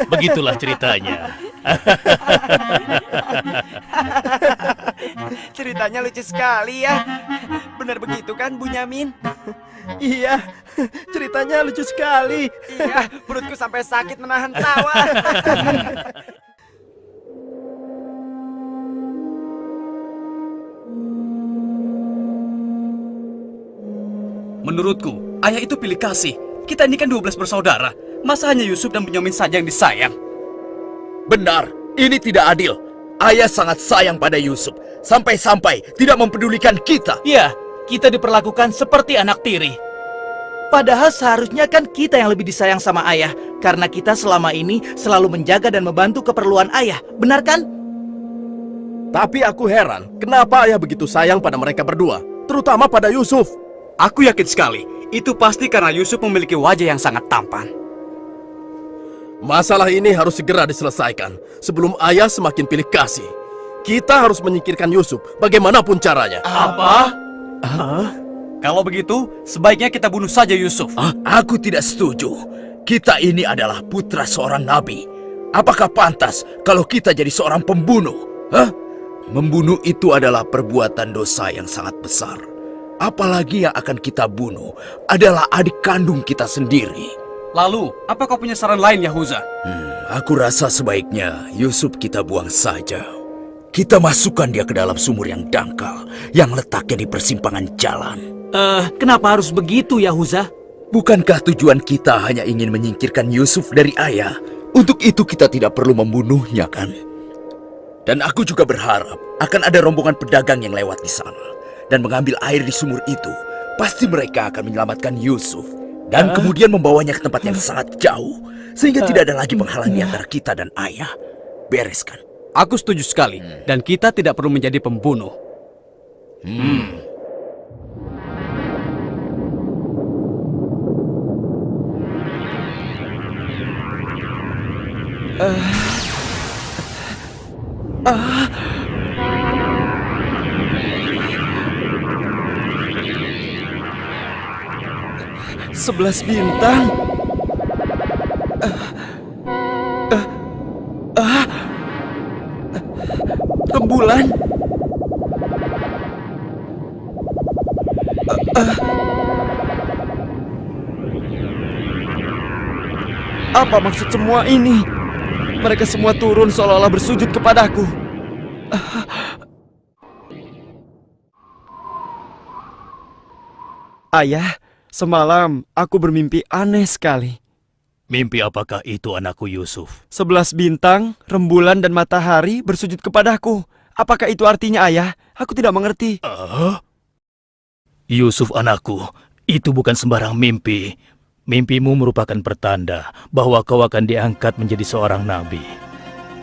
Begitulah ceritanya. Ceritanya lucu sekali ya. Benar begitu kan, Bunyamin? Iya, ceritanya lucu sekali. Iya, perutku sampai sakit menahan tawa. Menurutku, ayah itu pilih kasih. Kita ini kan 12 bersaudara. Masa hanya Yusuf dan Bunyamin saja yang disayang? Benar, ini tidak adil. Ayah sangat sayang pada Yusuf, sampai-sampai tidak mempedulikan kita. Ya, kita diperlakukan seperti anak tiri. Padahal seharusnya kan kita yang lebih disayang sama ayah, karena kita selama ini selalu menjaga dan membantu keperluan ayah. Benar kan? Tapi aku heran, kenapa ayah begitu sayang pada mereka berdua, terutama pada Yusuf. Aku yakin sekali, itu pasti karena Yusuf memiliki wajah yang sangat tampan. Masalah ini harus segera diselesaikan sebelum ayah semakin pilih kasih. Kita harus menyingkirkan Yusuf bagaimanapun caranya. Apa? Kalau begitu, sebaiknya kita bunuh saja Yusuf. Aku tidak setuju. Kita ini adalah putra seorang nabi. Apakah pantas kalau kita jadi seorang pembunuh? Membunuh itu adalah perbuatan dosa yang sangat besar. Apalagi yang akan kita bunuh adalah adik kandung kita sendiri. Lalu, apa kau punya saran lain, Yahuza? Aku rasa sebaiknya Yusuf kita buang saja. Kita masukkan dia ke dalam sumur yang dangkal, yang letaknya di persimpangan jalan. Kenapa harus begitu, Yahuza? Bukankah tujuan kita hanya ingin menyingkirkan Yusuf dari ayah? Untuk itu kita tidak perlu membunuhnya, kan? Dan aku juga berharap akan ada rombongan pedagang yang lewat di sana dan mengambil air di sumur itu. Pasti mereka akan menyelamatkan Yusuf dan kemudian membawanya ke tempat yang sangat jauh, sehingga tidak ada lagi penghalang di antara kita dan ayah. Beres kan? Aku setuju sekali, dan kita tidak perlu menjadi pembunuh. Sebelas bintang. Rembulan. Apa maksud semua ini? Mereka semua turun seolah-olah bersujud kepadaku. Ayah, semalam aku bermimpi aneh sekali. Mimpi apakah itu, anakku Yusuf? 11 bintang, rembulan dan matahari bersujud kepadaku. Apakah itu artinya, ayah? Aku tidak mengerti. Yusuf anakku, itu bukan sembarang mimpi. Mimpimu merupakan pertanda bahwa kau akan diangkat menjadi seorang nabi.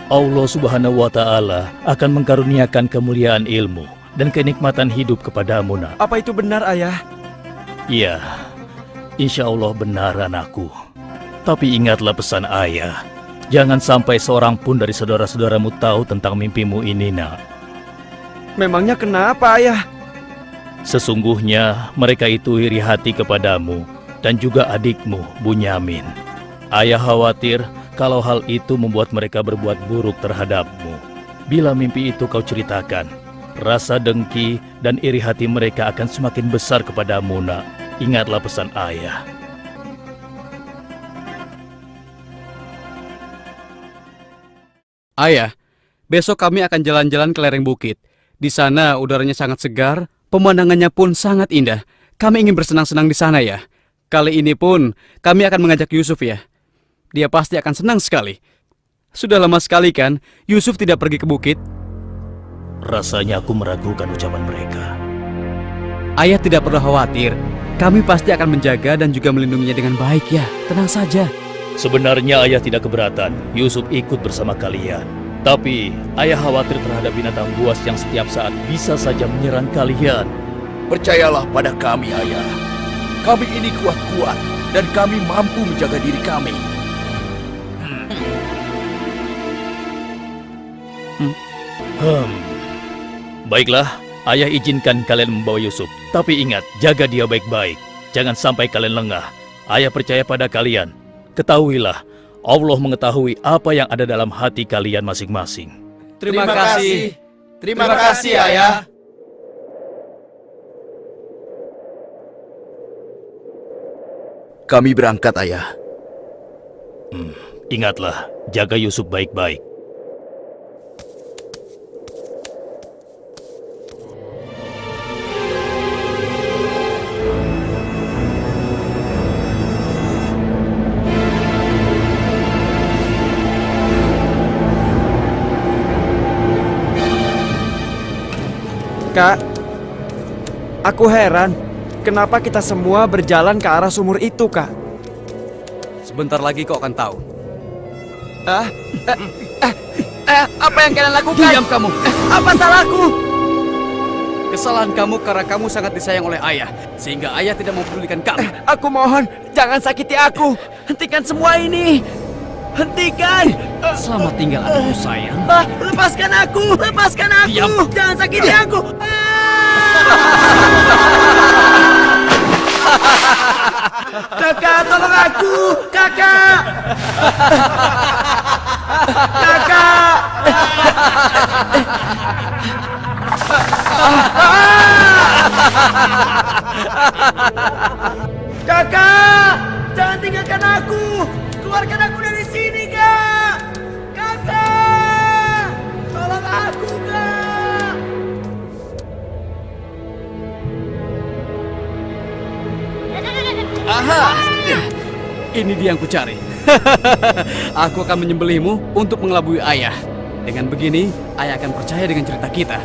Allah Subhanahu wa Ta'ala akan mengkaruniakan kemuliaan ilmu dan kenikmatan hidup kepadamu, nak. Apa itu benar, ayah? Iya, insya Allah benar, anakku. Tapi ingatlah pesan ayah. Jangan sampai seorang pun dari saudara-saudaramu tahu tentang mimpimu ini, nak. Memangnya kenapa, ayah? Sesungguhnya mereka itu iri hati kepadamu dan juga adikmu, Bunyamin. Ayah khawatir kalau hal itu membuat mereka berbuat buruk terhadapmu. Bila mimpi itu kau ceritakan, rasa dengki dan iri hati mereka akan semakin besar kepadamu, nak. Ingatlah pesan ayah. Ayah, besok kami akan jalan-jalan ke lereng bukit. Di sana udaranya sangat segar, pemandangannya pun sangat indah. Kami ingin bersenang-senang di sana, ya. Kali ini pun kami akan mengajak Yusuf, ya. Dia pasti akan senang sekali. Sudah lama sekali kan Yusuf tidak pergi ke bukit. Rasanya aku meragukan ucapan mereka. Ayah tidak perlu khawatir. Kami pasti akan menjaga dan juga melindunginya dengan baik, ya. Tenang saja. Sebenarnya ayah tidak keberatan Yusuf ikut bersama kalian. Tapi ayah khawatir terhadap binatang buas yang setiap saat bisa saja menyerang kalian. Percayalah pada kami, ayah. Kami ini kuat-kuat dan kami mampu menjaga diri kami. Baiklah, ayah izinkan kalian membawa Yusuf. Tapi ingat, jaga dia baik-baik. Jangan sampai kalian lengah. Ayah percaya pada kalian. Ketahuilah, Allah mengetahui apa yang ada dalam hati kalian masing-masing. Terima kasih. Terima kasih, Ayah. Kami berangkat, Ayah. Ingatlah, jaga Yusuf baik-baik. Kak, aku heran. Kenapa kita semua berjalan ke arah sumur itu, Kak? Sebentar lagi kau akan tahu. Apa yang kalian lakukan? Diam kamu. Apa salahku? Kesalahan kamu karena kamu sangat disayang oleh ayah, sehingga ayah tidak mempedulikan kamu. Aku mohon, jangan sakiti aku. Hentikan semua ini. Hentikan. Selamat tinggal anakku sayang. Lepaskan aku. Lepaskan aku. Diam. Jangan sakiti aku. Kakak, tolong aku. Kakak. Kakak. Kakak, jangan tinggalkan aku. Keluarkan aku dari sini, Kak. Kakak, tolong aku, Kak. Aha! Ini dia yang kucari. Aku akan menyembelihmu untuk mengelabui ayah. Dengan begini, ayah akan percaya dengan cerita kita.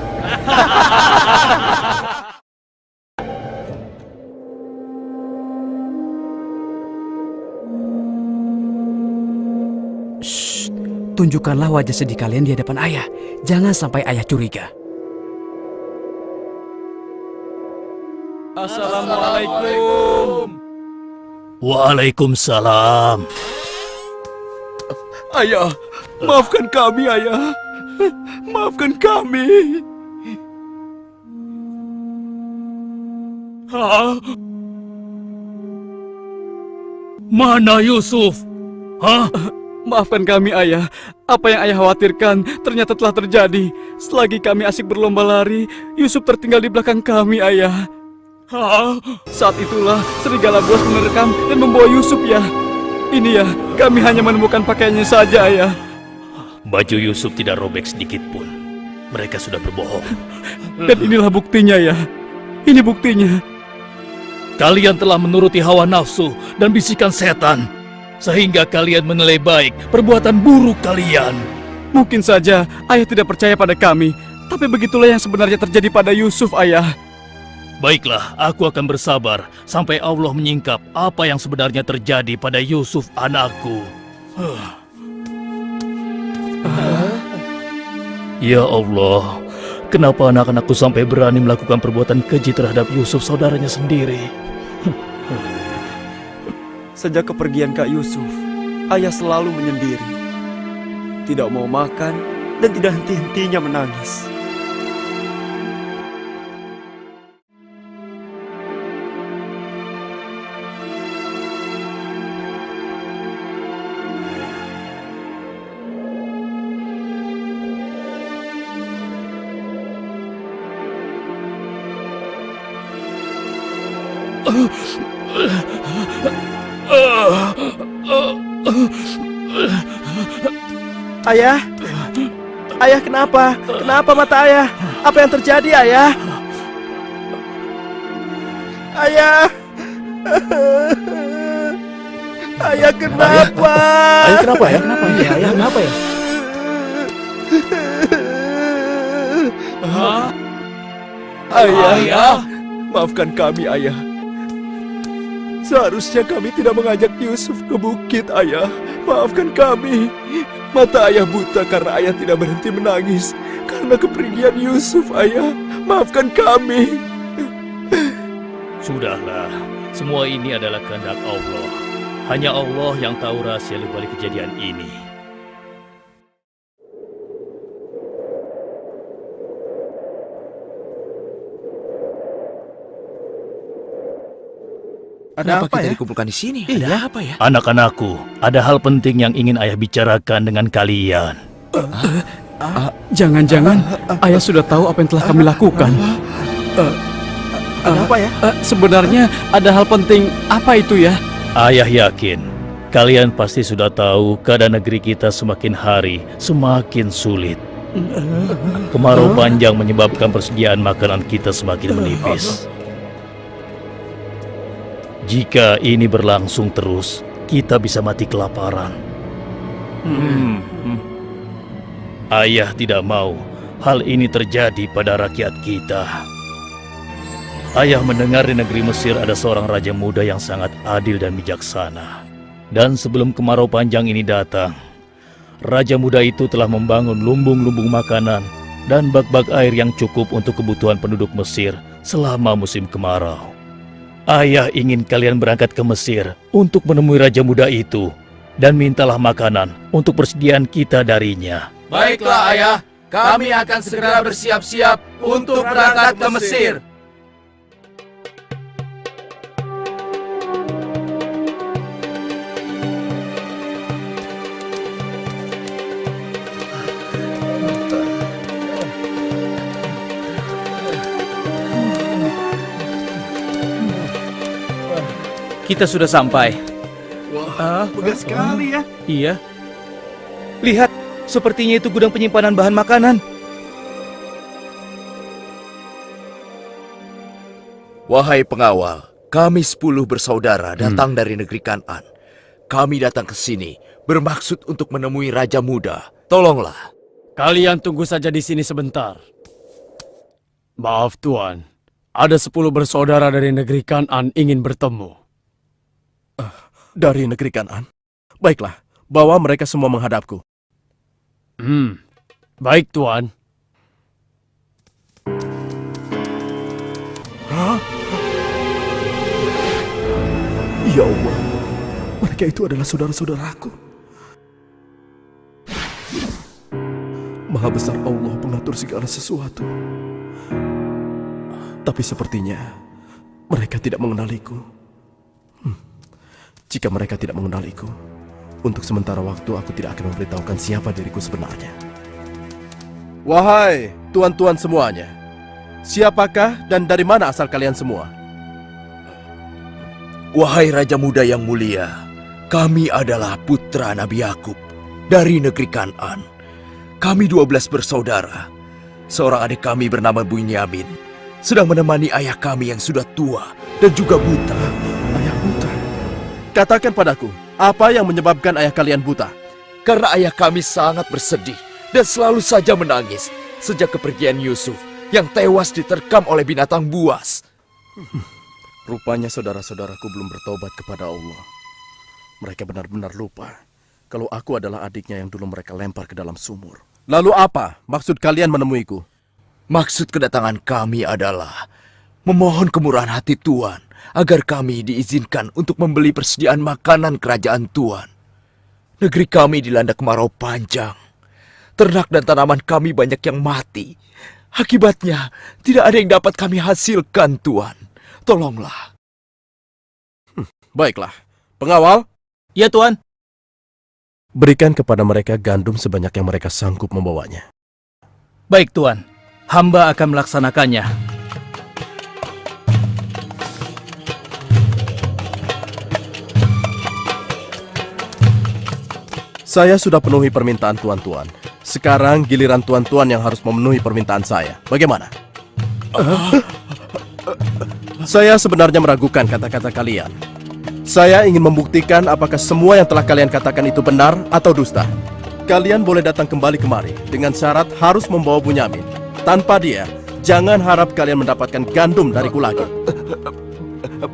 Shh, tunjukkanlah wajah sedih kalian di hadapan ayah. Jangan sampai ayah curiga. Assalamualaikum. Waalaikumsalam. Ayah, maafkan kami, Ayah. Maafkan kami. Hah? Mana Yusuf? Hah? Maafkan kami, ayah. Apa yang ayah khawatirkan ternyata telah terjadi. Selagi kami asik berlomba lari, Yusuf tertinggal di belakang kami, ayah. Hah? Saat itulah serigala buas menerkam dan membawa Yusuf, ya. Ini ya, kami hanya menemukan pakaiannya saja, ayah. Baju Yusuf tidak robek sedikit pun. Mereka sudah berbohong. Dan inilah buktinya, ya. Ini buktinya. Kalian telah menuruti hawa nafsu dan bisikan setan, sehingga kalian menilai baik perbuatan buruk kalian. Mungkin saja ayah tidak percaya pada kami, tapi begitulah yang sebenarnya terjadi pada Yusuf, ayah. Baiklah, aku akan bersabar sampai Allah menyingkap apa yang sebenarnya terjadi pada Yusuf anakku. Ya Allah, kenapa anak-anakku sampai berani melakukan perbuatan keji terhadap Yusuf saudaranya sendiri? Sejak kepergian Kak Yusuf, ayah selalu menyendiri. Tidak mau makan dan tidak henti-hentinya menangis. Ayah? Ayah kenapa? Kenapa mata ayah? Apa yang terjadi, ayah? Ayah! Ayah kenapa? Ayah kenapa ya? Kenapa ya? Ayah kenapa ya? Ayah, maafkan kami, Ayah. Seharusnya kami tidak mengajak Yusuf ke bukit, Ayah. Maafkan kami. Mata ayah buta karena ayah tidak berhenti menangis karena kepergian Yusuf, Ayah. Maafkan kami. Sudahlah, semua ini adalah kehendak Allah. Hanya Allah yang tahu rahasia di balik kejadian ini. Kenapa apa kita ya? dikumpulkan di sini? Iya. Ada apa ya? Anak-anakku, ada hal penting yang ingin ayah bicarakan dengan kalian. Jangan-jangan ayah sudah tahu apa yang telah kami lakukan. Ada apa ya? Sebenarnya ada hal penting apa itu ya? Ayah yakin kalian pasti sudah tahu keadaan negeri kita semakin hari semakin sulit. Kemarau panjang menyebabkan persediaan makanan kita semakin menipis. Jika ini berlangsung terus, kita bisa mati kelaparan. Ayah tidak mau hal ini terjadi pada rakyat kita. Ayah mendengar di negeri Mesir ada seorang raja muda yang sangat adil dan bijaksana. Dan sebelum kemarau panjang ini datang, raja muda itu telah membangun lumbung-lumbung makanan dan bak-bak air yang cukup untuk kebutuhan penduduk Mesir selama musim kemarau. Ayah ingin kalian berangkat ke Mesir untuk menemui raja muda itu dan mintalah makanan untuk persediaan kita darinya. Baiklah ayah, kami akan segera bersiap-siap untuk berangkat ke Mesir. Kita sudah sampai. Megah sekali ya. Iya. Lihat, sepertinya itu gudang penyimpanan bahan makanan. Wahai pengawal, kami 10 bersaudara datang dari negeri Kan'an. Kami datang ke sini bermaksud untuk menemui Raja Muda. Tolonglah. Kalian tunggu saja di sini sebentar. Maaf Tuan, ada 10 bersaudara dari negeri Kan'an ingin bertemu. Dari negeri Kan'an. Baiklah, bawa mereka semua menghadapku. Baik Tuan. Ya Allah, mereka itu adalah saudara-saudaraku. Maha besar Allah pengatur segala sesuatu. Tapi sepertinya mereka tidak mengenaliku. Jika mereka tidak mengenaliku, untuk sementara waktu aku tidak akan memberitahukan siapa diriku sebenarnya. Wahai tuan-tuan semuanya, siapakah dan dari mana asal kalian semua? Wahai Raja Muda yang mulia, kami adalah putra Nabi Yakub dari negeri Kan'an. Kami 12 bersaudara. Seorang adik kami bernama Bunyamin sedang menemani ayah kami yang sudah tua dan juga buta. Ayah buta. Katakan padaku, apa yang menyebabkan ayah kalian buta? Karena ayah kami sangat bersedih dan selalu saja menangis sejak kepergian Yusuf yang tewas diterkam oleh binatang buas. Rupanya saudara-saudaraku belum bertobat kepada Allah. Mereka benar-benar lupa kalau aku adalah adiknya yang dulu mereka lempar ke dalam sumur. Lalu apa maksud kalian menemuiku? Maksud kedatangan kami adalah memohon kemurahan hati Tuan agar kami diizinkan untuk membeli persediaan makanan kerajaan Tuan. Negeri kami dilanda kemarau panjang. Ternak dan tanaman kami banyak yang mati. Akibatnya tidak ada yang dapat kami hasilkan, Tuan. Tolonglah. Baiklah, pengawal, Ya Tuan. berikan kepada mereka gandum sebanyak yang mereka sanggup membawanya. Baik Tuan, hamba akan melaksanakannya. Saya sudah penuhi permintaan tuan-tuan. Sekarang giliran tuan-tuan yang harus memenuhi permintaan saya. Bagaimana? Saya sebenarnya meragukan kata-kata kalian. Saya ingin membuktikan apakah semua yang telah kalian katakan itu benar atau dusta. Kalian boleh datang kembali kemari dengan syarat harus membawa Bunyamin. Tanpa dia, jangan harap kalian mendapatkan gandum dariku lagi.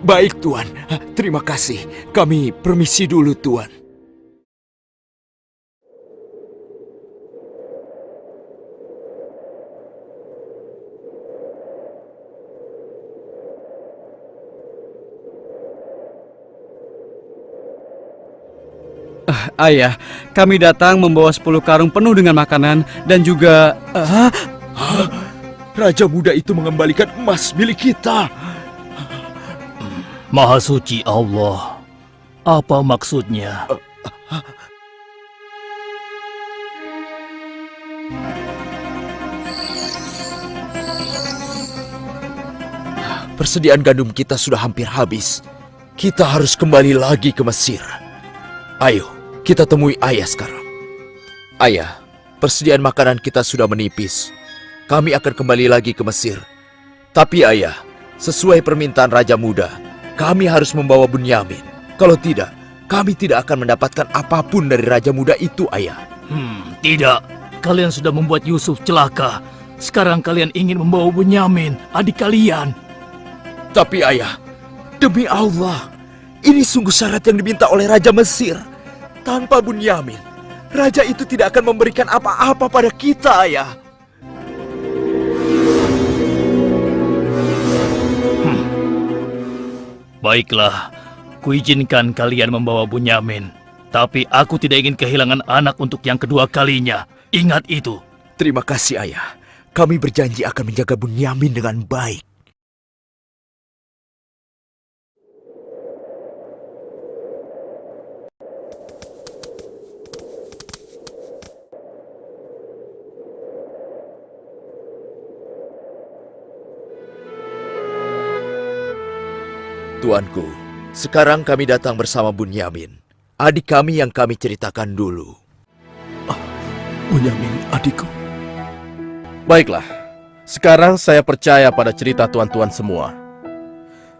Baik, Tuan. Terima kasih. Kami permisi dulu, Tuan. Ayah, kami datang membawa 10 karung penuh dengan makanan dan juga... Raja muda itu mengembalikan emas milik kita. Maha suci Allah. Apa maksudnya? Persediaan gandum kita sudah hampir habis. Kita harus kembali lagi ke Mesir. Ayo, kita temui ayah sekarang. Ayah, persediaan makanan kita sudah menipis. Kami akan kembali lagi ke Mesir. Tapi ayah, sesuai permintaan Raja Muda, kami harus membawa Bunyamin. Kalau tidak, kami tidak akan mendapatkan apapun dari Raja Muda itu, ayah. Tidak. Kalian sudah membuat Yusuf celaka. Sekarang kalian ingin membawa Bunyamin, adik kalian. Tapi ayah, demi Allah, ini sungguh syarat yang diminta oleh Raja Mesir. Tanpa Bunyamin, Raja itu tidak akan memberikan apa-apa pada kita, ayah. Baiklah, kuizinkan kalian membawa Bunyamin. Tapi aku tidak ingin kehilangan anak untuk yang kedua kalinya. Ingat itu. Terima kasih, ayah. Kami berjanji akan menjaga Bunyamin dengan baik. Tuanku, sekarang kami datang bersama Bunyamin, adik kami yang kami ceritakan dulu. Bunyamin, adikku. Baiklah, sekarang saya percaya pada cerita tuan-tuan semua.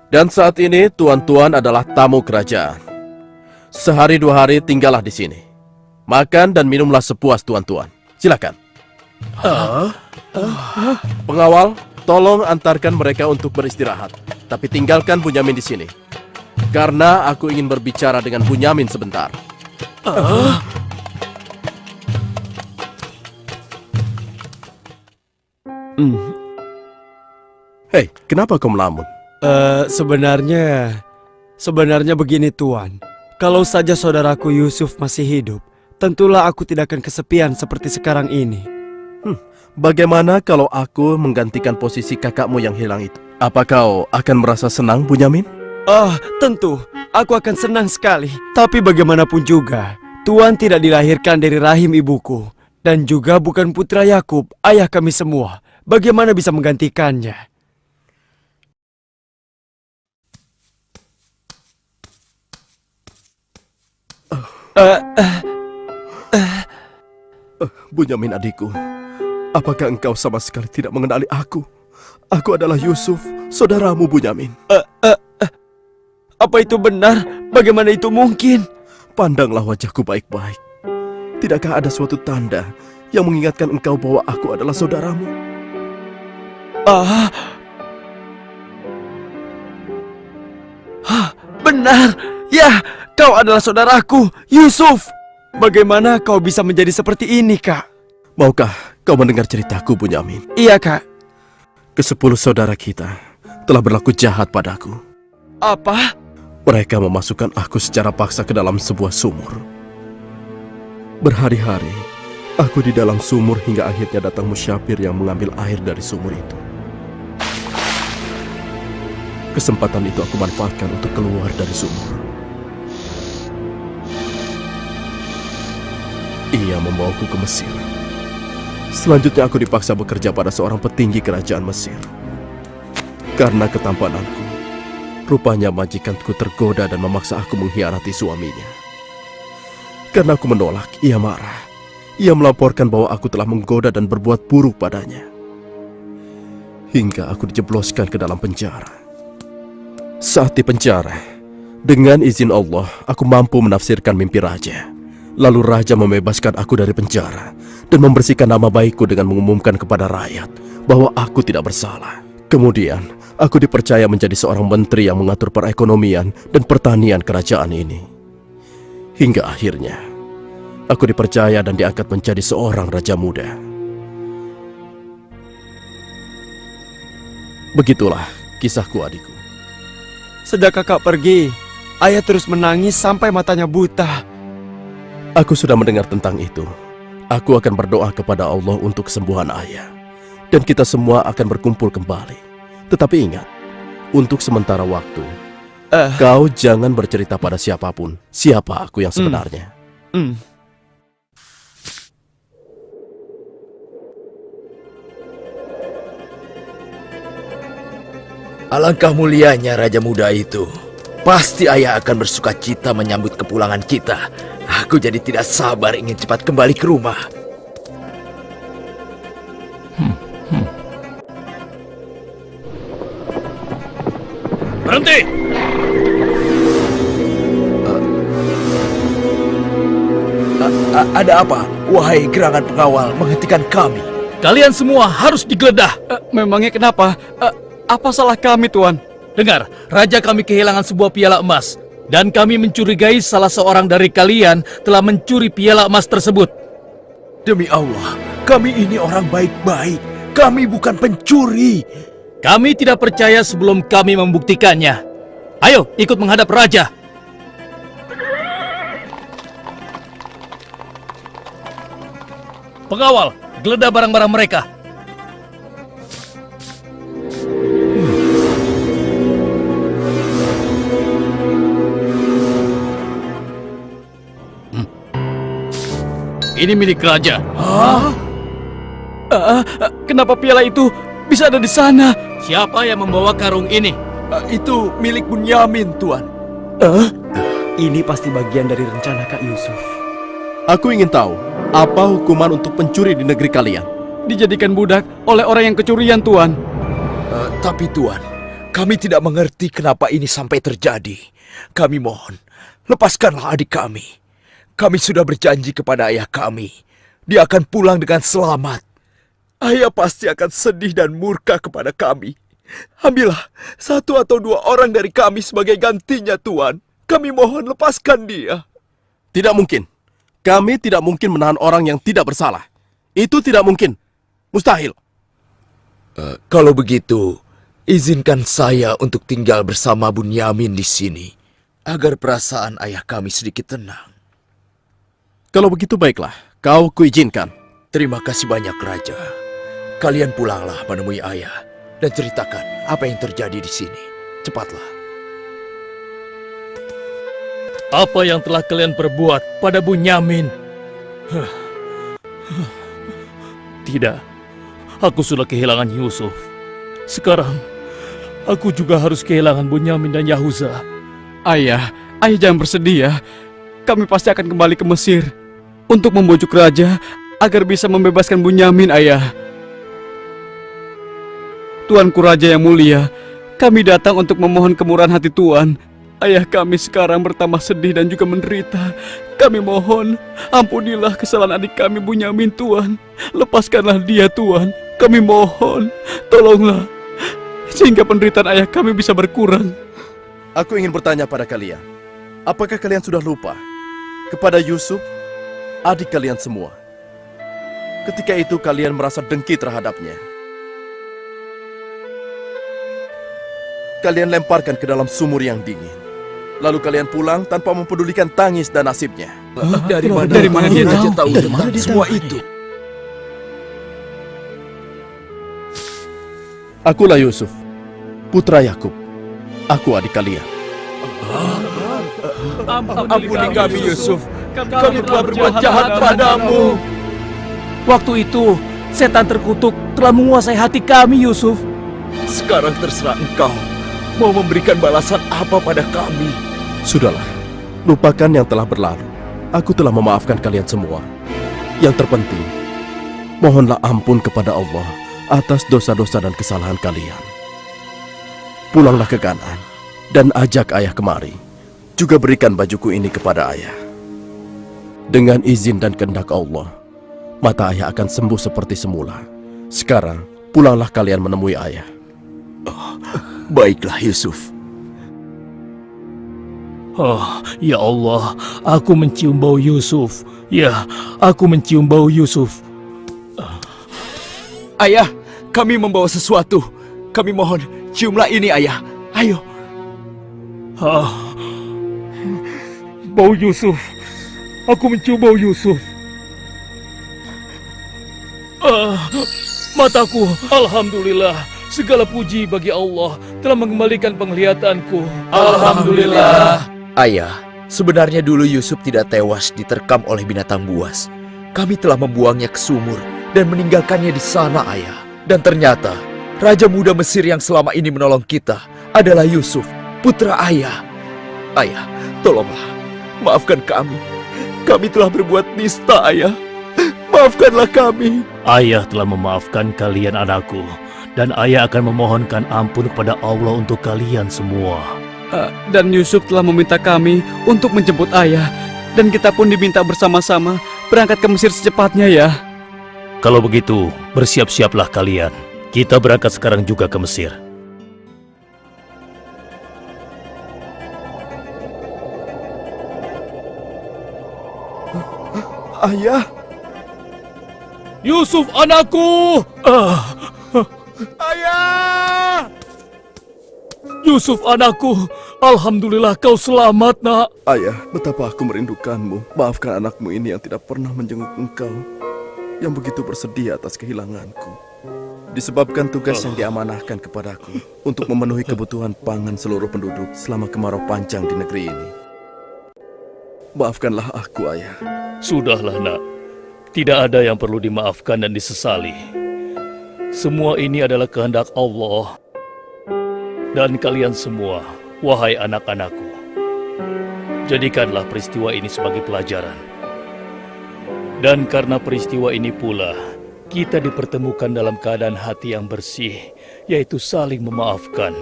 Dan saat ini tuan-tuan adalah tamu kerajaan. Sehari 2 hari tinggallah di sini. Makan dan minumlah sepuas tuan-tuan. Silakan. Pengawal, tolong antarkan mereka untuk beristirahat. Tapi tinggalkan Bunyamin di sini. Karena aku ingin berbicara dengan Bunyamin sebentar. Hei, kenapa kau melamun? Sebenarnya begini Tuan. Kalau saja saudaraku Yusuf masih hidup, tentulah aku tidak akan kesepian seperti sekarang ini. Bagaimana kalau aku menggantikan posisi kakakmu yang hilang itu? Apa kau akan merasa senang, Bunyamin? Tentu. Aku akan senang sekali. Tapi bagaimanapun juga, Tuan tidak dilahirkan dari rahim ibuku. Dan juga bukan putra Yakub, ayah kami semua. Bagaimana bisa menggantikannya? Bunyamin adikku, apakah engkau sama sekali tidak mengenali aku? Aku adalah Yusuf, saudaramu Bunyamin. Apa itu benar? Bagaimana itu mungkin? Pandanglah wajahku baik-baik. Tidakkah ada suatu tanda yang mengingatkan engkau bahwa aku adalah saudaramu? Benar. Ya, kau adalah saudaraku, Yusuf. Bagaimana kau bisa menjadi seperti ini, Kak? Maukah kau mendengar ceritaku, Bunyamin? Iya, Kak. Ke-10 saudara kita telah berlaku jahat padaku. Apa? Mereka memasukkan aku secara paksa ke dalam sebuah sumur. Berhari-hari, aku di dalam sumur hingga akhirnya datang Musyafir yang mengambil air dari sumur itu. Kesempatan itu aku manfaatkan untuk keluar dari sumur. Ia membawaku ke Mesir. Selanjutnya aku dipaksa bekerja pada seorang petinggi kerajaan Mesir. Karena ketampananku, rupanya majikanku tergoda dan memaksa aku mengkhianati suaminya. Karena aku menolak, ia marah. Ia melaporkan bahwa aku telah menggoda dan berbuat buruk padanya. Hingga aku dijebloskan ke dalam penjara. Saat di penjara, dengan izin Allah, aku mampu menafsirkan mimpi raja. Lalu raja membebaskan aku dari penjara dan membersihkan nama baikku dengan mengumumkan kepada rakyat bahwa aku tidak bersalah. Kemudian, aku dipercaya menjadi seorang menteri yang mengatur perekonomian dan pertanian kerajaan ini. Hingga akhirnya, aku dipercaya dan diangkat menjadi seorang raja muda. Begitulah kisahku, adikku. Sejak kakak pergi, ayah terus menangis sampai matanya buta. Aku sudah mendengar tentang itu. Aku akan berdoa kepada Allah untuk kesembuhan ayah. Dan kita semua akan berkumpul kembali. Tetapi ingat, untuk sementara waktu, Kau jangan bercerita pada siapapun siapa aku yang sebenarnya. Alangkah mulianya Raja Muda itu. Pasti ayah akan bersuka cita menyambut kepulangan kita. Aku jadi tidak sabar ingin cepat kembali ke rumah. Berhenti! Ada apa? Wahai gerangan pengawal, menghentikan kami. Kalian semua harus digeledah. Memangnya kenapa? Apa salah kami, Tuan? Dengar, raja kami kehilangan sebuah piala emas. Dan kami mencurigai salah seorang dari kalian telah mencuri piala emas tersebut. Demi Allah, kami ini orang baik-baik. Kami bukan pencuri. Kami tidak percaya sebelum kami membuktikannya. Ayo, ikut menghadap raja. Pengawal, geledah barang-barang mereka. Ini milik raja. Kenapa piala itu bisa ada di sana? Siapa yang membawa karung ini? Itu milik Bunyamin, Tuan. Ini pasti bagian dari rencana Kak Yusuf. Aku ingin tahu apa hukuman untuk pencuri di negeri kalian. Dijadikan budak oleh orang yang kecurian, Tuan. Tapi Tuan, kami tidak mengerti kenapa ini sampai terjadi. Kami mohon, lepaskanlah adik kami. Kami sudah berjanji kepada ayah kami. Dia akan pulang dengan selamat. Ayah pasti akan sedih dan murka kepada kami. Ambillah 1 atau 2 orang dari kami sebagai gantinya, Tuan. Kami mohon lepaskan dia. Tidak mungkin. Kami tidak mungkin menahan orang yang tidak bersalah. Itu tidak mungkin. Mustahil. Kalau begitu, izinkan saya untuk tinggal bersama Bunyamin di sini, agar perasaan ayah kami sedikit tenang. Kalau begitu baiklah, kau kuizinkan. Terima kasih banyak, Raja. Kalian pulanglah menemui ayah dan ceritakan apa yang terjadi di sini. Cepatlah. Apa yang telah kalian perbuat pada Bunyamin? Tidak, aku sudah kehilangan Yusuf. Sekarang, aku juga harus kehilangan Bunyamin dan Yahuza. Ayah jangan bersedih ya. Kami pasti akan kembali ke Mesir untuk membujuk raja agar bisa membebaskan Bunyamin, ayah. Tuanku Raja yang mulia, kami datang untuk memohon kemurahan hati Tuan. Ayah kami sekarang bertambah sedih dan juga menderita. Kami mohon, ampunilah kesalahan adik kami Bunyamin, Tuan. Lepaskanlah dia, Tuan. Kami mohon, tolonglah, sehingga penderitaan ayah kami bisa berkurang. Aku ingin bertanya pada kalian. Apakah kalian sudah lupa kepada Yusuf, adik kalian semua? Ketika itu kalian merasa dengki terhadapnya. Kalian lemparkan ke dalam sumur yang dingin. Lalu kalian pulang tanpa mempedulikan tangis dan nasibnya. Dari mana dia tahu tentang semua itu? Akulah Yusuf, putra Yakub. Aku adik kalian. Ampuni kami, Yusuf. Kami telah berbuat jahat padamu. Waktu itu, setan terkutuk telah menguasai hati kami, Yusuf. Sekarang terserah engkau mau memberikan balasan apa pada kami. Sudahlah, lupakan yang telah berlalu. Aku telah memaafkan kalian semua. Yang terpenting, mohonlah ampun kepada Allah atas dosa-dosa dan kesalahan kalian. Pulanglah ke Kanaan dan ajak ayah kemari. Juga berikan bajuku ini kepada ayah. Dengan izin dan kehendak Allah, mata ayah akan sembuh seperti semula. Sekarang, pulanglah kalian menemui ayah. Baiklah, Yusuf. Oh, ya Allah, aku mencium bau Yusuf. Ya, aku mencium bau Yusuf. Ayah, kami membawa sesuatu. Kami mohon, ciumlah ini, ayah. Ayo. Bau Yusuf. Aku mencium bau Yusuf. Mataku, alhamdulillah, Segala puji bagi Allah telah mengembalikan penglihatanku. Alhamdulillah. Ayah, sebenarnya dulu Yusuf tidak tewas diterkam oleh binatang buas. Kami telah membuangnya ke sumur dan meninggalkannya di sana, Ayah. Dan ternyata, Raja Muda Mesir yang selama ini menolong kita adalah Yusuf, putra Ayah. Ayah, tolonglah, maafkan kami. Kami telah berbuat nista, Ayah. Maafkanlah kami. Ayah telah memaafkan kalian anakku, dan ayah akan memohonkan ampun kepada Allah untuk kalian semua. Dan Yusuf telah meminta kami untuk menjemput ayah. Dan kita pun diminta bersama-sama berangkat ke Mesir secepatnya ya. Kalau begitu, bersiap-siaplah kalian. Kita berangkat sekarang juga ke Mesir. Ayah, Yusuf anakku! ayah! Yusuf anakku, alhamdulillah kau selamat nak. Ayah, betapa aku merindukanmu. Maafkan anakmu ini yang tidak pernah menjenguk engkau, yang begitu bersedih atas kehilanganku. Disebabkan tugas yang diamanahkan kepadaku untuk memenuhi kebutuhan pangan seluruh penduduk selama kemarau panjang di negeri ini. Maafkanlah aku, Ayah. Sudahlah nak, tidak ada yang perlu dimaafkan dan disesali. Semua ini adalah kehendak Allah. Dan kalian semua, wahai anak-anakku, jadikanlah peristiwa ini sebagai pelajaran. Dan karena peristiwa ini pula, kita dipertemukan dalam keadaan hati yang bersih, yaitu saling memaafkan.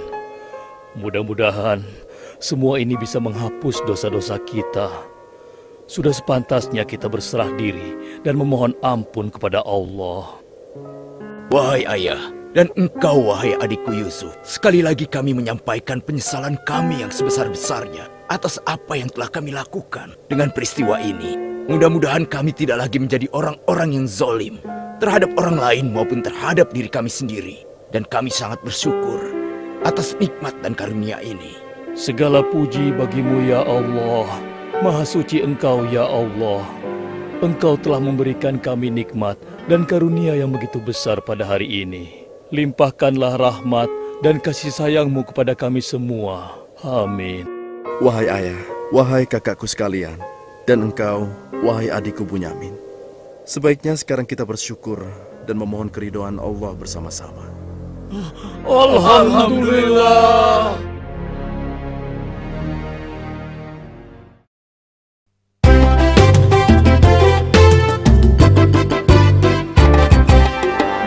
Mudah-mudahan semua ini bisa menghapus dosa-dosa kita. Sudah sepantasnya kita berserah diri dan memohon ampun kepada Allah. Wahai ayah, dan engkau wahai adikku Yusuf, sekali lagi kami menyampaikan penyesalan kami yang sebesar-besarnya atas apa yang telah kami lakukan dengan peristiwa ini. Mudah-mudahan kami tidak lagi menjadi orang-orang yang zalim terhadap orang lain maupun terhadap diri kami sendiri. Dan kami sangat bersyukur atas nikmat dan karunia ini. Segala puji bagimu ya Allah. Maha suci Engkau ya Allah. Engkau telah memberikan kami nikmat dan karunia yang begitu besar pada hari ini. Limpahkanlah rahmat dan kasih sayang-Mu kepada kami semua. Amin. Wahai ayah, wahai kakakku sekalian, dan engkau, wahai adikku Bunyamin. Sebaiknya sekarang kita bersyukur dan memohon keridhaan Allah bersama-sama. Alhamdulillah.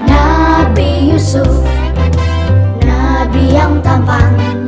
Nabi Yusuf, Nabi yang tampan,